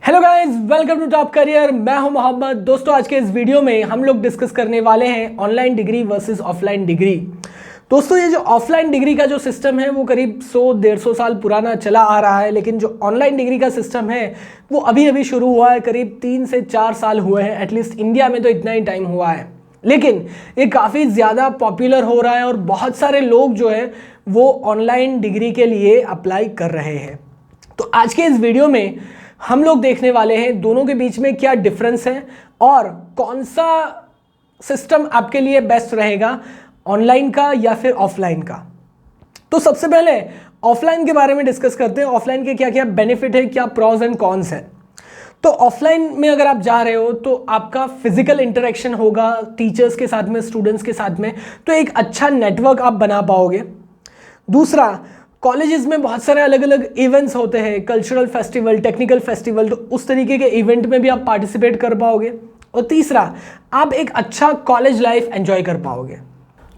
Hello guys, welcome to top career. मैं हूं मोहम्मद। दोस्तों, आज के इस वीडियो में हम लोग डिस्कस करने वाले हैं online degree versus offline degree. दोस्तों, ये जो ऑफलाइन डिग्री का जो सिस्टम है वो करीब 100-150 साल पुराना चला आ रहा है, लेकिन जो ऑनलाइन डिग्री का सिस्टम है वो अभी अभी शुरू हुआ है। करीब 3 से 4 साल हुए हैं, एटलीस्ट इंडिया में तो इतना ही टाइम हुआ है। लेकिन ये काफ़ी ज़्यादा पॉपुलर हो रहा है और बहुत सारे लोग जो है वो ऑनलाइन डिग्री के लिए अप्लाई कर रहे हैं। तो आज के इस वीडियो में हम लोग देखने वाले हैं दोनों के बीच में क्या डिफरेंस है और कौन सा सिस्टम आपके लिए बेस्ट रहेगा, ऑनलाइन का या फिर ऑफलाइन का। तो सबसे पहले ऑफलाइन के बारे में डिस्कस करते हैं। ऑफलाइन के क्या क्या बेनिफिट है, क्या प्रॉज एंड कॉन्स है। तो ऑफलाइन में अगर आप जा रहे हो तो आपका फिजिकल इंटरेक्शन होगा टीचर्स के साथ में, स्टूडेंट्स के साथ में, तो एक अच्छा नेटवर्क आप बना पाओगे। दूसरा, कॉलेजेस में बहुत सारे अलग अलग इवेंट्स होते हैं, कल्चरल फेस्टिवल, टेक्निकल फेस्टिवल, तो उस तरीके के इवेंट में भी आप पार्टिसिपेट कर पाओगे। और तीसरा, आप एक अच्छा कॉलेज लाइफ एंजॉय कर पाओगे।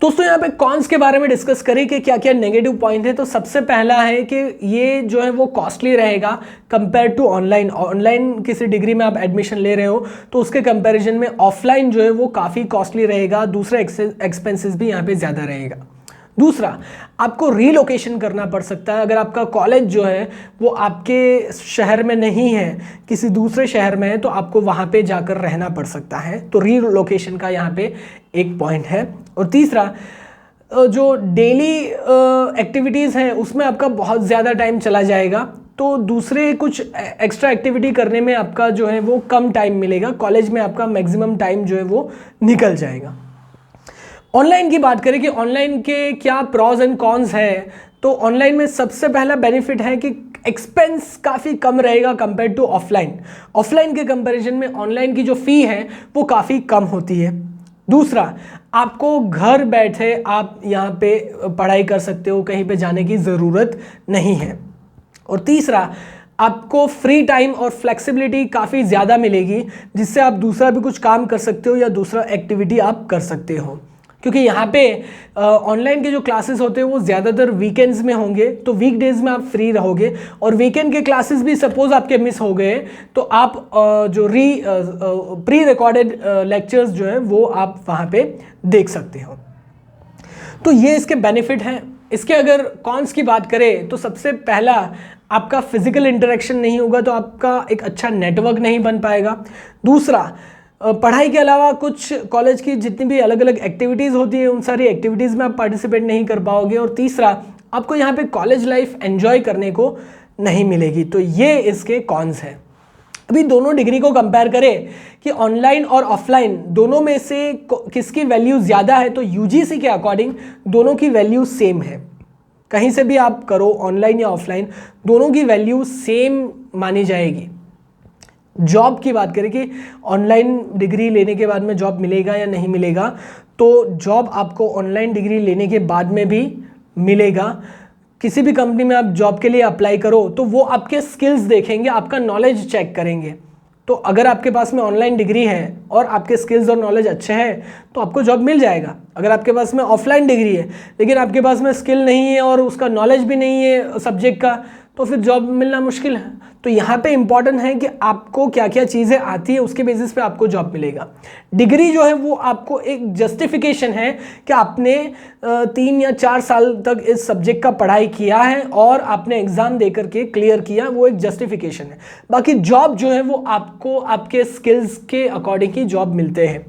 दोस्तों, यहाँ पे कॉन्स के बारे में डिस्कस करें कि क्या क्या नेगेटिव पॉइंट है। तो सबसे पहला है कि ये जो है वो कॉस्टली रहेगा कंपेयर टू ऑनलाइन। ऑनलाइन किसी डिग्री में आप एडमिशन ले रहे हो तो उसके कंपैरिजन में ऑफलाइन जो है वो काफ़ी कॉस्टली रहेगा। दूसरा, एक्सपेंसेस भी यहाँ पे ज़्यादा रहेगा। दूसरा, आपको रीलोकेशन करना पड़ सकता है। अगर आपका कॉलेज जो है वो आपके शहर में नहीं है, किसी दूसरे शहर में है, तो आपको वहाँ पे जाकर रहना पड़ सकता है। तो रीलोकेशन का यहाँ पे एक पॉइंट है। और तीसरा, जो डेली एक्टिविटीज़ हैं उसमें आपका बहुत ज़्यादा टाइम चला जाएगा, तो दूसरे कुछ एक्स्ट्रा एक्टिविटी करने में आपका जो है वो कम टाइम मिलेगा। कॉलेज में आपका मैक्सिमम टाइम जो है वो निकल जाएगा। ऑनलाइन की बात करें कि ऑनलाइन के क्या प्रॉज एंड कॉन्स है, तो ऑनलाइन में सबसे पहला बेनिफिट है कि एक्सपेंस काफ़ी कम रहेगा कंपेयर टू ऑफलाइन। ऑफलाइन के कंपैरिजन में ऑनलाइन की जो फ़ी है वो काफ़ी कम होती है। दूसरा, आपको घर बैठे आप यहाँ पे पढ़ाई कर सकते हो, कहीं पे जाने की ज़रूरत नहीं है। और तीसरा, आपको फ्री टाइम और फ्लेक्सिबिलिटी काफ़ी ज़्यादा मिलेगी, जिससे आप दूसरा भी कुछ काम कर सकते हो या दूसरा एक्टिविटी आप कर सकते हो। क्योंकि यहाँ पे ऑनलाइन के जो क्लासेस होते हैं वो ज़्यादातर वीकेंड्स में होंगे, तो वीकडेज़ में आप फ्री रहोगे। और वीकेंड के क्लासेस भी सपोज़ आपके मिस हो गए तो आप जो प्री रिकॉर्डेड लेक्चर्स जो है वो आप वहाँ पे देख सकते हो। तो ये इसके बेनिफिट हैं। इसके अगर कॉन्स की बात करें तो सबसे पहला, आपका फिजिकल इंटरेक्शन नहीं होगा, तो आपका एक अच्छा नेटवर्क नहीं बन पाएगा। दूसरा, पढ़ाई के अलावा कुछ कॉलेज की जितनी भी अलग अलग एक्टिविटीज़ होती है उन सारी एक्टिविटीज़ में आप पार्टिसिपेट नहीं कर पाओगे। और तीसरा, आपको यहाँ पे कॉलेज लाइफ एंजॉय करने को नहीं मिलेगी। तो ये इसके कॉन्स हैं। अभी दोनों डिग्री को कंपेयर करें कि ऑनलाइन और ऑफलाइन दोनों में से किसकी वैल्यू ज़्यादा है, तो यूजीसी के अकॉर्डिंग दोनों की वैल्यू सेम है। कहीं से भी आप करो, ऑनलाइन या ऑफलाइन, दोनों की वैल्यू सेम मानी जाएगी। जॉब की बात करें कि ऑनलाइन डिग्री लेने के बाद में जॉब मिलेगा या नहीं मिलेगा, तो जॉब आपको ऑनलाइन डिग्री लेने के बाद में भी मिलेगा। किसी भी कंपनी में आप जॉब के लिए अप्लाई करो तो वो आपके स्किल्स देखेंगे, आपका नॉलेज चेक करेंगे। तो अगर आपके पास में ऑनलाइन डिग्री है और आपके स्किल्स और नॉलेज अच्छे हैं तो आपको जॉब मिल जाएगा। अगर आपके पास में ऑफलाइन डिग्री है लेकिन आपके पास में स्किल नहीं है और उसका नॉलेज भी नहीं है सब्जेक्ट का, तो फिर जॉब मिलना मुश्किल है। तो यहाँ पे इम्पॉर्टेंट है कि आपको क्या क्या चीज़ें आती है, उसके बेसिस पे आपको जॉब मिलेगा। डिग्री जो है वो आपको एक जस्टिफिकेशन है कि आपने 3 या 4 साल तक इस सब्जेक्ट का पढ़ाई किया है और आपने एग्ज़ाम दे करके क्लियर किया, वो एक जस्टिफिकेशन है। बाकी जॉब जो है वो आपको आपके स्किल्स के अकॉर्डिंग ही जॉब मिलते हैं।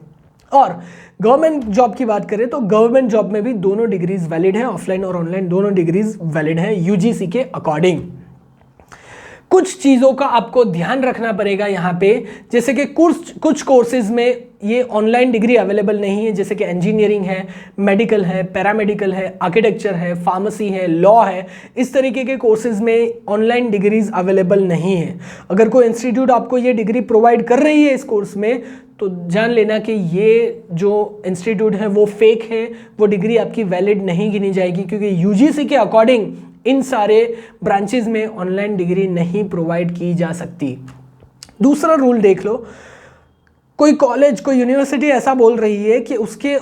और गवर्नमेंट जॉब की बात करें तो गवर्नमेंट जॉब में भी दोनों डिग्रीज वैलिड है, ऑफलाइन और ऑनलाइन दोनों डिग्रीज वैलिड है यूजीसी के अकॉर्डिंग। कुछ चीज़ों का आपको ध्यान रखना पड़ेगा यहाँ पे, जैसे कि कुछ कोर्सेज में ये ऑनलाइन डिग्री अवेलेबल नहीं है, जैसे कि इंजीनियरिंग है, मेडिकल है, पैरामेडिकल है, आर्किटेक्चर है, फार्मेसी है, लॉ है। इस तरीके के कोर्सेज में ऑनलाइन डिग्रीज अवेलेबल नहीं है। अगर कोई इंस्टीट्यूट आपको ये डिग्री प्रोवाइड कर रही है इस कोर्स में, तो जान लेना कि ये जो इंस्टीट्यूट है वो फेक है, वो डिग्री आपकी वैलिड नहीं गिनी जाएगी, क्योंकि यूजीसी के अकॉर्डिंग इन सारे ब्रांचेज में ऑनलाइन डिग्री नहीं प्रोवाइड की जा सकती। दूसरा रूल देख लो, कोई कॉलेज, कोई यूनिवर्सिटी ऐसा बोल रही है कि उसके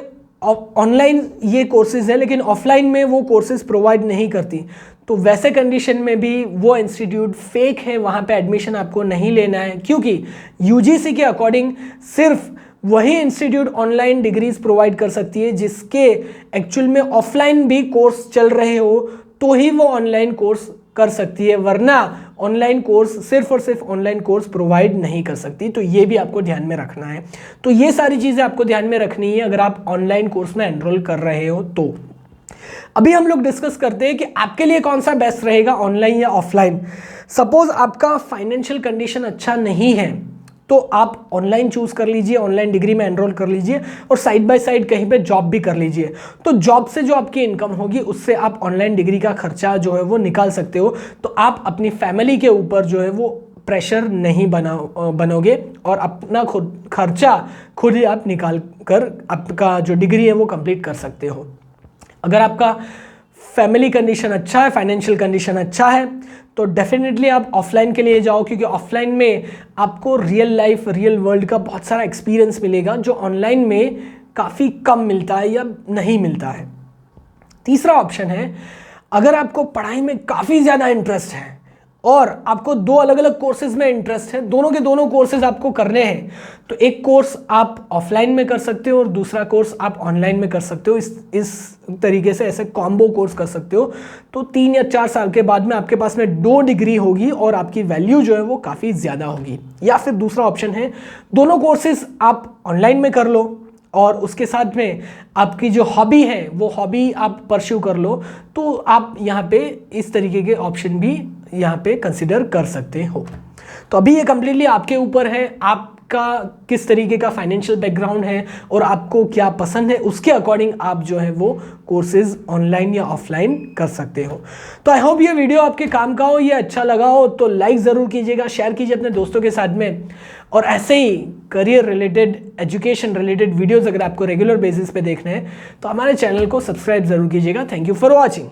ऑनलाइन ये कोर्सेज है लेकिन ऑफलाइन में वो कोर्सेज प्रोवाइड नहीं करती, तो वैसे कंडीशन में भी वो इंस्टीट्यूट फेक है, वहाँ पे एडमिशन आपको नहीं लेना है, क्योंकि यूजीसी के अकॉर्डिंग सिर्फ वही इंस्टीट्यूट ऑनलाइन डिग्रीज प्रोवाइड कर सकती है जिसके एक्चुअल में ऑफलाइन भी कोर्स चल रहे हो, तो ही वो ऑनलाइन कोर्स कर सकती है, वरना ऑनलाइन कोर्स सिर्फ और सिर्फ ऑनलाइन कोर्स प्रोवाइड नहीं कर सकती। तो ये भी आपको ध्यान में रखना है। तो ये सारी चीज़ें आपको ध्यान में रखनी है अगर आप ऑनलाइन कोर्स में एनरोल कर रहे हो। तो अभी हम लोग डिस्कस करते हैं कि आपके लिए कौन सा बेस्ट रहेगा, ऑनलाइन या ऑफलाइन। सपोज आपका फाइनेंशियल कंडीशन अच्छा नहीं है तो आप ऑनलाइन चूज कर लीजिए, ऑनलाइन डिग्री में एनरोल कर लीजिए और साइड बाय साइड कहीं पे जॉब भी कर लीजिए। तो जॉब से जो आपकी इनकम होगी उससे आप ऑनलाइन डिग्री का खर्चा जो है वो निकाल सकते हो। तो आप अपनी फैमिली के ऊपर जो है वो प्रेशर नहीं बनोगे और अपना खुद खर्चा खुद ही आप निकाल कर आपका जो डिग्री है वो कंप्लीट कर सकते हो। अगर आपका फैमिली कंडीशन अच्छा है, फाइनेंशियल कंडीशन अच्छा है, तो डेफिनेटली आप ऑफलाइन के लिए जाओ, क्योंकि ऑफलाइन में आपको रियल लाइफ, रियल वर्ल्ड का बहुत सारा एक्सपीरियंस मिलेगा जो ऑनलाइन में काफ़ी कम मिलता है या नहीं मिलता है। तीसरा ऑप्शन है, अगर आपको पढ़ाई में काफ़ी ज़्यादा इंटरेस्ट है और आपको दो अलग अलग कोर्सेज में इंटरेस्ट है, दोनों के दोनों कोर्सेज आपको करने हैं, तो एक कोर्स आप ऑफलाइन में कर सकते हो और दूसरा कोर्स आप ऑनलाइन में कर सकते हो। इस तरीके से ऐसे कॉम्बो कोर्स कर सकते हो। तो 3 या 4 साल के बाद में आपके पास में 2 डिग्री होगी और आपकी वैल्यू जो है वो काफ़ी ज़्यादा होगी। या फिर दूसरा ऑप्शन है, दोनों कोर्सेज आप ऑनलाइन में कर लो और उसके साथ में आपकी जो हॉबी है वो हॉबी आप परस्यू कर लो। तो आप यहाँ पे इस तरीके के ऑप्शन भी यहाँ पे कंसिडर कर सकते हो। तो अभी ये कम्प्लीटली आपके ऊपर है, आपका किस तरीके का फाइनेंशियल बैकग्राउंड है और आपको क्या पसंद है, उसके अकॉर्डिंग आप जो है वो कोर्सेज ऑनलाइन या ऑफलाइन कर सकते हो। तो आई होप ये वीडियो आपके काम का हो, ये अच्छा लगा हो तो लाइक ज़रूर कीजिएगा, शेयर कीजिए अपने दोस्तों के साथ में। और ऐसे ही career related, education related videos अगर आपको रेगुलर बेसिस पे देखने हैं तो हमारे चैनल को सब्सक्राइब ज़रूर कीजिएगा। Thank you for watching.